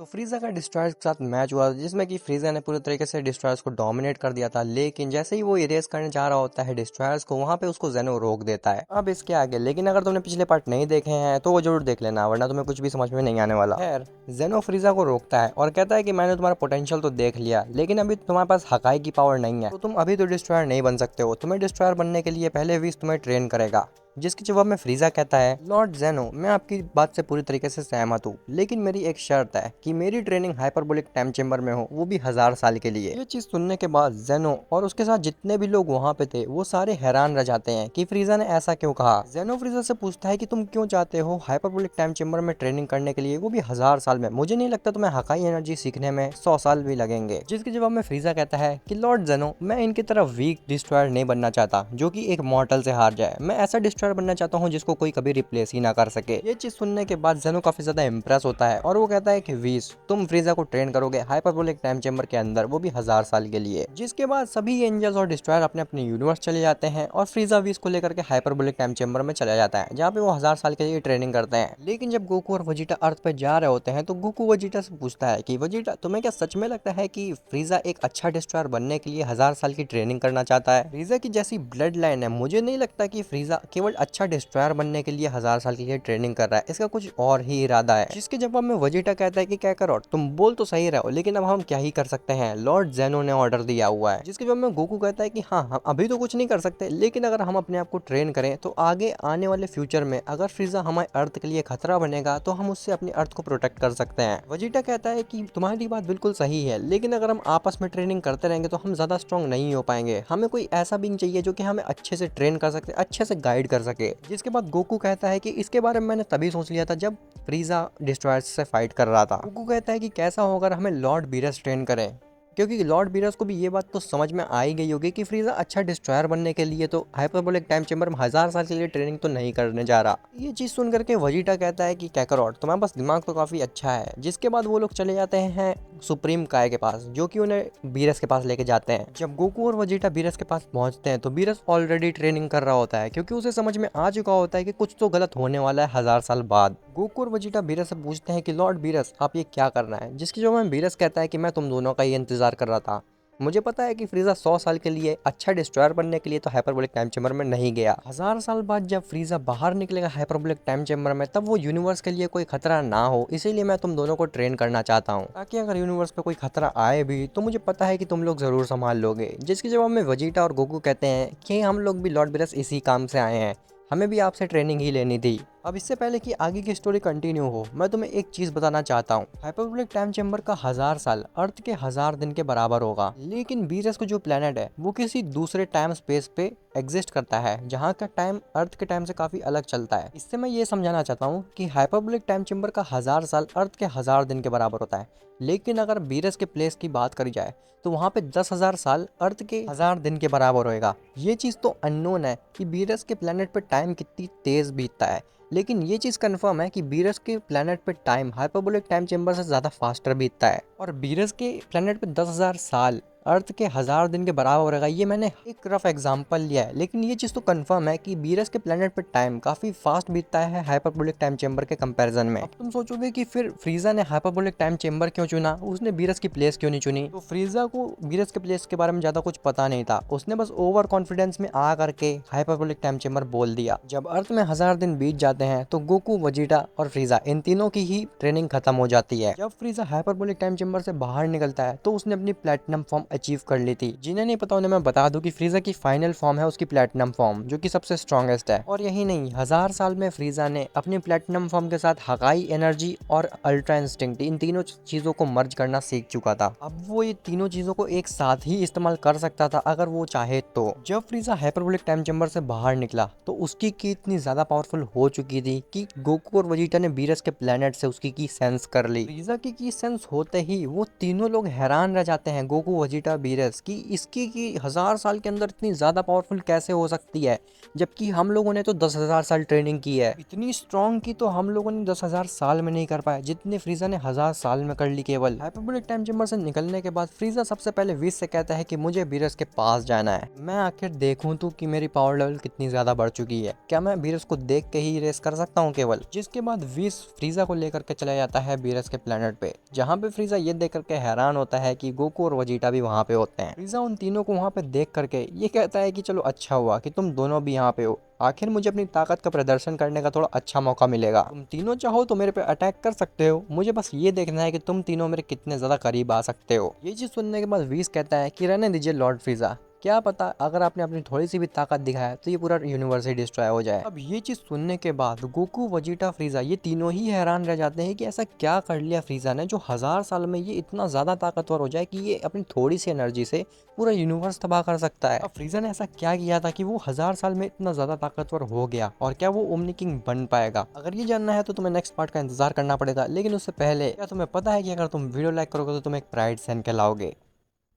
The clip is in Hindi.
तो फ्रीजा का डिस्ट्रॉयर्स के साथ मैच हुआ जिसमें कि फ्रीजा ने पूरे तरीके से डिस्ट्रॉयर्स को डोमिनेट कर दिया था, लेकिन जैसे ही वो इरेज करने जा रहा होता है डिस्ट्रॉयर्स को, वहां पे उसको जेनो रोक देता है। अब इसके आगे लेकिन अगर तुमने पिछले पार्ट नहीं देखे हैं तो वो जरूर देख लेना, वरना तुम्हें कुछ भी समझ में नहीं आने वाला। खैर, जेनो फ्रीजा को रोकता है और कहता है कि मैंने तुम्हारा पोटेंशियल तो देख लिया, लेकिन अभी तुम्हारे पास हकाई की पावर नहीं है, तो तुम अभी तो डिस्ट्रॉयर नहीं बन सकते हो। तुम्हें डिस्ट्रॉयर बनने के लिए पहले विश तुम्हें ट्रेन करेगा। जिसके जवाब में फ्रीजा कहता है, लॉर्ड जेनो, मैं आपकी बात से पूरी तरीके से सहमत हूँ, लेकिन मेरी एक शर्त है कि मेरी ट्रेनिंग हाइपरबोलिक टाइम चेंबर में हो, वो भी 1000 साल के लिए। ये चीज सुनने के बाद जेनो और उसके साथ जितने भी लोग वहाँ पे थे वो सारे हैरान रह जाते हैं कि फ्रीजा ने ऐसा क्यों कहा। जेनो फ्रीजा से पूछता है कि तुम क्यों चाहते हो हाइपरबोलिक टाइम चेंबर में ट्रेनिंग करने के लिए, वो भी 1000 साल में? मुझे नहीं लगता तुम्हें हकाई एनर्जी सीखने में 100 साल भी लगेंगे। जिसके जवाब में फ्रीजा कहता है कि लॉर्ड जेनो, मैं इनकी तरह वीक डिस्ट्रॉयर नहीं बनना चाहता जो कि एक मॉर्टल से हार जाए। मैं ऐसा डिस्ट्रॉयर बनना चाहता हूँ जिसको कोई कभी रिप्लेस ही ना कर सके। ये चीज सुनने के बाद जेनो काफी ज्यादा इंप्रेस होता है और वो कहता है कि वीस, तुम फ्रीजा को ट्रेन करोगे हाइपरबोलिक टाइम चेंबर के अंदर, वो भी 1000 साल के लिए। जिसके बाद सभी एंजल्स और डिस्ट्रॉयर अपने अपने यूनिवर्स चले जाते हैं और फ्रीजा वीस को लेकर के हाइपरबोलिक टाइम चेंबर में चला जाता है, जहाँ पे वो 1000 साल के लिए ट्रेनिंग करते हैं। लेकिन जब गोकू और वजीटा अर्थ पे जा रहे होते हैं तो गोकू वजीटा से पूछता है कि वजीटा, तुम्हें क्या सच में लगता है कि फ्रीजा एक अच्छा डिस्ट्रॉयर बनने के लिए 1000 साल की ट्रेनिंग करना चाहता है? फ्रीजा की जैसी ब्लड लाइन है, मुझे नहीं लगता कि फ्रीजा केवल अच्छा डिस्ट्रॉयर बनने के लिए 1000 साल के लिए ट्रेनिंग कर रहा है, इसका कुछ और ही इरादा है। जिसके जवाब में वजीटा कहता है कि क्या करो, तुम बोल तो सही रहो, लेकिन अब हम क्या ही कर सकते हैं, लॉर्ड जेनो ने ऑर्डर दिया हुआ है। जिसके जवाब में गोकू कहता है कि हाँ, हम अभी तो कुछ नहीं कर सकते, लेकिन अगर हम अपने आप को ट्रेन करें तो आगे आने वाले फ्यूचर में अगर फ्रीजा हमारे अर्थ के लिए खतरा बनेगा तो हम उससे अपनी अर्थ को प्रोटेक्ट कर सकते हैं। वजीटा कहता है कि तुम्हारी बात बिल्कुल सही है, लेकिन अगर हम आपस में ट्रेनिंग करते रहेंगे तो हम ज्यादा स्ट्रॉन्ग नहीं हो पाएंगे। हमें कोई ऐसा बीइंग चाहिए जो कि हमें अच्छे से ट्रेन कर सके, अच्छे से गाइड कर सके। जिसके बाद गोकू कहता है कि इसके बारे में मैंने तभी सोच लिया था जब फ्रीजा डिस्ट्रॉयर्स से फाइट कर रहा था। गोकू कहता है कि कैसा होगा अगर हमें लॉर्ड बीरस ट्रेन करें, क्योंकि लॉर्ड बीरस को भी ये बात तो समझ में आ ही गई होगी कि फ्रीजा अच्छा डिस्ट्रॉयर बनने के लिए तो हाइपरबोलिक टाइम चेंबर में 1000 साल के लिए ट्रेनिंग तो नहीं करने जा रहा। ये चीज सुन करके वजीटा कहता है कि कैकरॉट, तुम्हारे पास दिमाग तो काफी अच्छा है। जिसके बाद वो लोग चले जाते हैं सुप्रीम काय के पास, जो कि उन्हें बीरस के पास लेके जाते हैं। जब गोकू और वजीटा बीरस के पास पहुंचते हैं तो बीरस ऑलरेडी ट्रेनिंग कर रहा होता है, क्योंकि उसे समझ में आ चुका होता है कि कुछ तो गलत होने वाला है 1000 साल बाद। गोकू और वजीटा बीरस से पूछते हैं कि लॉर्ड बीरस, आप ये क्या करना है? जिसके जवाब में बीरस कहता है कि मैं तुम दोनों का ही इंतजार कर रहा था। मुझे पता है कि फ्रीजा 100 साल के लिए अच्छा डिस्ट्रॉयर बनने के लिए तो हाइपरबोलिक टाइम चेंबर में नहीं गया। 1000 साल बाद जब फ्रीजा बाहर निकलेगा हाइपरबोलिक टाइम चेंबर में, तब वो यूनिवर्स के लिए कोई खतरा ना हो, इसीलिए मैं तुम दोनों को ट्रेन करना चाहता हूँ, ताकि अगर यूनिवर्स पे कोई खतरा आए भी तो मुझे पता है कि तुम लोग जरूर संभाल लोगे। जिसके जवाब में वजीटा और गोकू कहते हैं कि हम लोग भी लॉर्ड बीरस इसी काम से आए हैं, हमें भी आपसे ट्रेनिंग ही लेनी थी। अब इससे पहले कि आगे की स्टोरी कंटिन्यू हो, मैं तुम्हें एक चीज बताना चाहता हूँ। हाइपरबोलिक टाइम चेंबर का 1000 साल अर्थ के 1000 दिन के बराबर होगा, लेकिन बीरस को जो प्लेनेट है वो किसी दूसरे टाइम स्पेस पे एग्जिस्ट करता है, जहाँ का टाइम अर्थ के टाइम से काफी अलग चलता है। इससे मैं ये समझाना चाहता हूँ कि हाइपरबोलिक टाइम चेंबर का 1000 साल अर्थ के 1000 दिन के बराबर होता है, लेकिन अगर बीरस के प्लेस की बात करी जाए तो वहाँ पे 10,000 साल अर्थ के 1000 दिन के बराबर होएगा। ये चीज तो अननोन है कि बीरस के प्लेनेट पे टाइम कितनी तेज बीतता है, लेकिन ये चीज कंफर्म है कि बीरस के प्लेनेट पे टाइम हाइपरबोलिक टाइम चेंबर से ज्यादा फास्टर बीतता है। और बीरस के प्लेनेट पे 10,000 साल अर्थ के 1000 दिन के बराबर रहेगा। ये मैंने एक रफ एग्जांपल लिया है, लेकिन ये चीज तो कंफर्म है कि बीरस के प्लेनेट पे टाइम काफी फास्ट बीतता है हाइपरबोलिक टाइम चेंबर के कंपैरिजन में। अब तुम सोचोगे कि फिर फ्रीजा ने हाइपरबोलिक टाइम चेंबर क्यों चुना, उसने बीरस की प्लेस क्यों नहीं चुनी? तो फ्रीजा को बीरस के प्लेस के बारे में ज्यादा कुछ पता नहीं था, उसने बस ओवर कॉन्फिडेंस में आ करके हाइपरबोलिक टाइम चेंबर बोल दिया। जब अर्थ में 1000 दिन बीत जाते हैं तो गोकू, वजीटा और फ्रीजा इन तीनों की ही ट्रेनिंग खत्म हो जाती है। जब फ्रीजा हाइपरबोलिक टाइम चेंबर से बाहर निकलता है तो उसने अपनी प्लेटिनम फॉर्म अचीव कर ली थी। जिन्हें नहीं पता उन्हें मैं बता दूं कि फ्रीजा की फाइनल फॉर्म है उसकी प्लेटिनम फॉर्म, जो कि सबसे स्ट्रॉन्गेस्ट है। और यही नहीं, 1000 साल में फ्रीजा ने अपनी प्लेटिनम फॉर्म के साथ हकाई एनर्जी और अल्ट्रा इंस्टिंक्ट, इन तीनों चीजों को मर्ज करना सीख चुका था। अब वो ये तीनों चीजों को एक साथ ही इस्तेमाल कर सकता था अगर वो चाहे तो। जब फ्रीजा हाइपरबोलिक टाइम चेंबर से बाहर निकला तो उसकी की इतनी ज्यादा पावरफुल हो चुकी थी कि गोकू और वजीटा ने बीरस के प्लेनेट से उसकी की सेंस कर ली। फ्रीजा की सेंस होते ही वो तीनों लोग हैरान रह जाते हैं, गोकू, वजीटा वजीटा बीरेस कि इसकी की 1000 साल के अंदर इतनी ज़्यादा पावरफुल कैसे हो सकती है, जबकि हम लोगों ने तो 10,000 साल ट्रेनिंग की है। इतनी स्ट्रॉन्ग की तो हम लोगों ने 10,000 साल में नहीं कर पाए जितने फ्रीजा ने 1000 साल में कर ली केवल। हाइपरबोलिक टाइम चेंबर से निकलने के बाद फ्रीजा सबसे पहले विश से कहता है कि मुझे बीरस के पास जाना है, मैं आखिर देखूं तो कि मेरी पावर लेवल कितनी ज्यादा बढ़ चुकी है, क्या मैं बीरस को देख के ही रेस कर सकता हूं केवल। जिसके बाद विश फ्रीजा को लेकर के चला जाता है बीरस के प्लेनेट पे, जहाँ पे फ्रीजा ये देख करके हैरान होता है कि गोकू और वजीटा भी वहाँ पे होते हैं। फ्रीजा उन तीनों को वहाँ पे देख करके ये कहता है कि चलो अच्छा हुआ कि तुम दोनों भी यहाँ पे हो, आखिर मुझे अपनी ताकत का प्रदर्शन करने का थोड़ा अच्छा मौका मिलेगा। तुम तीनों चाहो तो मेरे पे अटैक कर सकते हो, मुझे बस ये देखना है कि तुम तीनों मेरे कितने ज्यादा करीब आ सकते हो। ये चीज सुनने के बाद वीस कहता है कि रहने दीजिए लॉर्ड फ्रीजा, क्या पता अगर आपने अपनी थोड़ी सी भी ताकत दिखाया तो ये पूरा यूनिवर्स ही डिस्ट्रॉय हो जाए। अब ये चीज सुनने के बाद गोकू वजीटा फ्रीजा ये तीनों ही हैरान रह जाते हैं कि ऐसा क्या कर लिया फ्रीजा ने जो 1000 साल में ये इतना ज्यादा ताकतवर हो जाए कि ये अपनी थोड़ी सी एनर्जी से पूरा यूनिवर्स तबाह कर सकता है। अब फ्रीजा ने ऐसा क्या किया था कि वो 1000 साल में इतना ज्यादा ताकतवर हो गया, और क्या वो ओमनी किंग बन पाएगा? अगर ये जानना है तो तुम्हें नेक्स्ट पार्ट का इंतजार करना पड़ेगा, लेकिन उससे पहले क्या तुम्हें पता है कि अगर तुम वीडियो लाइक करोगे तो तुम एक प्राइड सेन कहलाओगे।